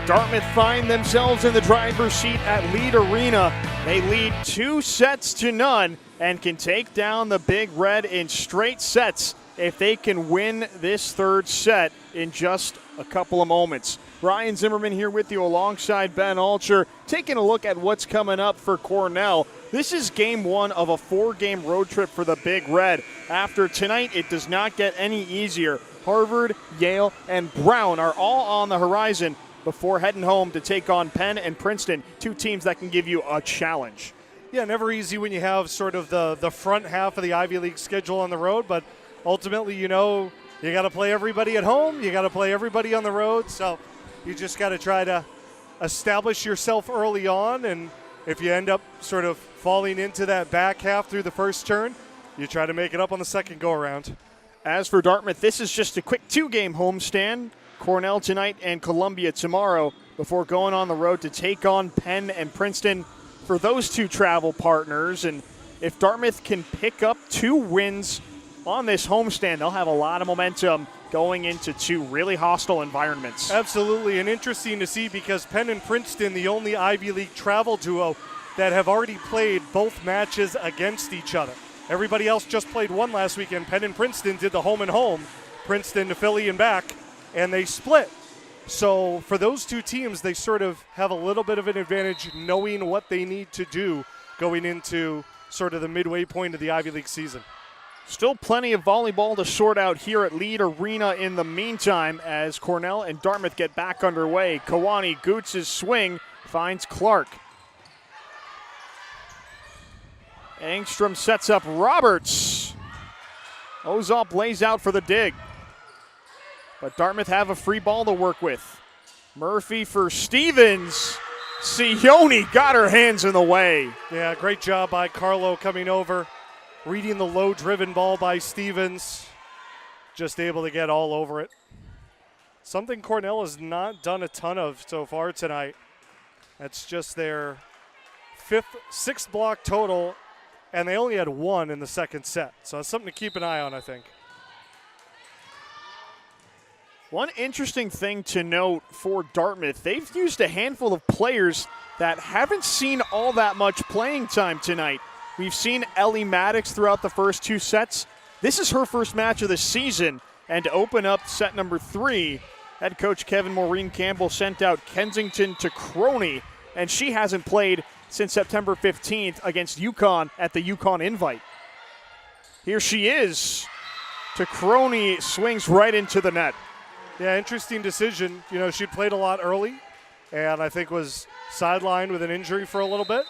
Dartmouth find themselves in the driver's seat at Lead Arena. They lead 2-0 and can take down the Big Red in straight sets if they can win this third set in just a couple of moments. Ryan Zimmerman here with you alongside Ben Alcher, taking a look at what's coming up for Cornell. This is game one of a 4-game road trip for the Big Red. After tonight, it does not get any easier. Harvard, Yale, and Brown are all on the horizon before heading home to take on Penn and Princeton, two teams that can give you a challenge. Yeah, never easy when you have sort of the front half of the Ivy League schedule on the road, but ultimately, you know, you got to play everybody at home, you got to play everybody on the road, so you just got to try to establish yourself early on, and if you end up sort of falling into that back half through the first turn, you try to make it up on the second go-around. As for Dartmouth, this is just a quick 2-game homestand. Cornell tonight and Columbia tomorrow before going on the road to take on Penn and Princeton for those two travel partners. And if Dartmouth can pick up 2 wins on this homestand, they'll have a lot of momentum going into 2 really hostile environments. Absolutely, and interesting to see because Penn and Princeton, the only Ivy League travel duo that have already played both matches against each other. Everybody else just played one last weekend. Penn and Princeton did the home and home, Princeton to Philly and back, and they split. So for those two teams, they sort of have a little bit of an advantage knowing what they need to do going into sort of the midway point of the Ivy League season. Still plenty of volleyball to sort out here at Lead Arena in the meantime as Cornell and Dartmouth get back underway. Kawani Goots' swing finds Clark. Engstrom sets up Roberts. Ozop lays out for the dig. But Dartmouth have a free ball to work with. Murphy for Stevens. Sione got her hands in the way. Yeah, great job by Carlo coming over, reading the low-driven ball by Stevens. Just able to get all over it. Something Cornell has not done a ton of so far tonight. That's just their 6th block total, and they only had 1 in the second set. So that's something to keep an eye on, I think. One interesting thing to note for Dartmouth, they've used a handful of players that haven't seen all that much playing time tonight. We've seen Ellie Maddox throughout the first 2 sets. This is her first match of the season, and to open up set number 3, head coach Kevin Maureen Campbell sent out Kensington to Crony, and she hasn't played since September 15th against UConn at the UConn Invite. Here she is. To Crony, swings right into the net. Yeah, interesting decision. You know, she played a lot early and I think was sidelined with an injury for a little bit.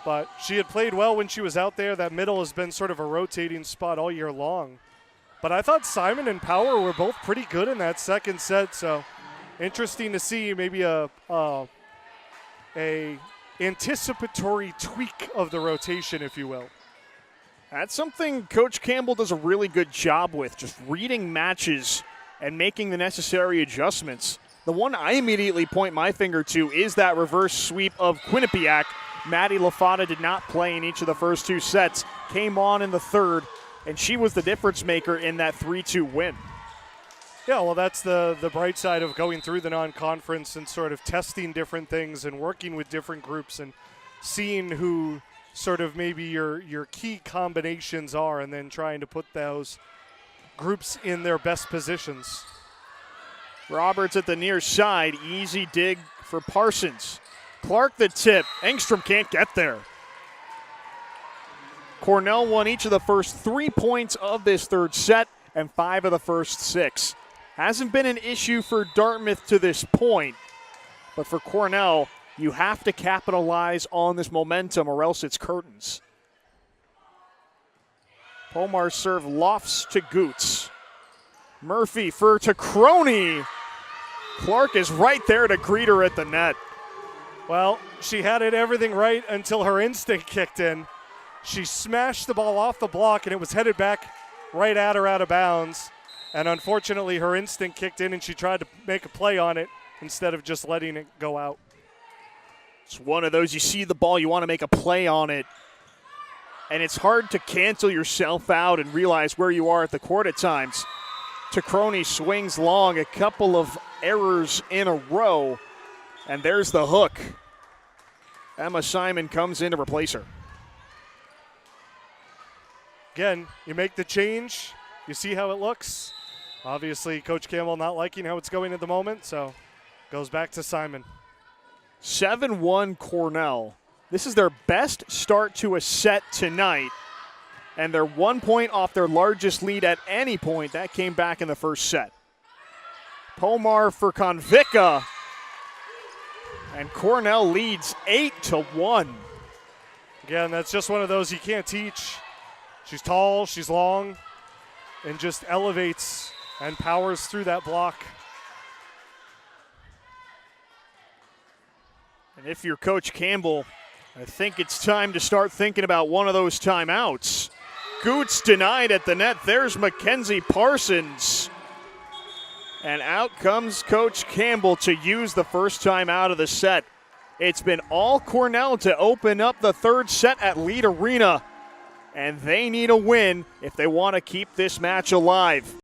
But she had played well when she was out there. That middle has been sort of a rotating spot all year long. But I thought Simon and Power were both pretty good in that second set. So interesting to see maybe a anticipatory tweak of the rotation, if you will. That's something Coach Campbell does a really good job with, just reading matches and making the necessary adjustments. The one I immediately point my finger to is that reverse sweep of Quinnipiac. Maddie LaFata did not play in each of the first 2 sets, came on in the third, and she was the difference maker in that 3-2 win. Yeah, well, that's the bright side of going through the non-conference and sort of testing different things and working with different groups and seeing who sort of maybe your key combinations are and then trying to put those groups in their best positions. Roberts at the near side, easy dig for Parsons. Clark the tip, Engstrom can't get there. Cornell won each of the first 3 points of this third set and 5 of the first 6. Hasn't been an issue for Dartmouth to this point, but for Cornell, you have to capitalize on this momentum or else it's curtains. Pomar's serve lofts to Goots. Murphy to Crony. Clark is right there to greet her at the net. Well, she had everything right until her instinct kicked in. She smashed the ball off the block, and it was headed back right at her out of bounds. And unfortunately, her instinct kicked in, and she tried to make a play on it instead of just letting it go out. It's one of those, you see the ball, you want to make a play on it. And it's hard to cancel yourself out and realize where you are at the court at times. Tacroni swings long, a couple of errors in a row. And there's the hook. Emma Simon comes in to replace her. Again, you make the change. You see how it looks. Obviously, Coach Campbell not liking how it's going at the moment, so goes back to Simon. 7-1 Cornell. This is their best start to a set tonight, and they're 1 point off their largest lead at any point. That came back in the first set. Pomar for Konvicka, and Cornell leads 8-1. Again, that's just one of those you can't teach. She's tall, she's long, and just elevates and powers through that block. And if you're Coach Campbell, I think it's time to start thinking about one of those timeouts. Goots denied at the net. There's Mackenzie Parsons. And out comes Coach Campbell to use the first time out of the set. It's been all Cornell to open up the third set at Lead Arena. And they need a win if they want to keep this match alive.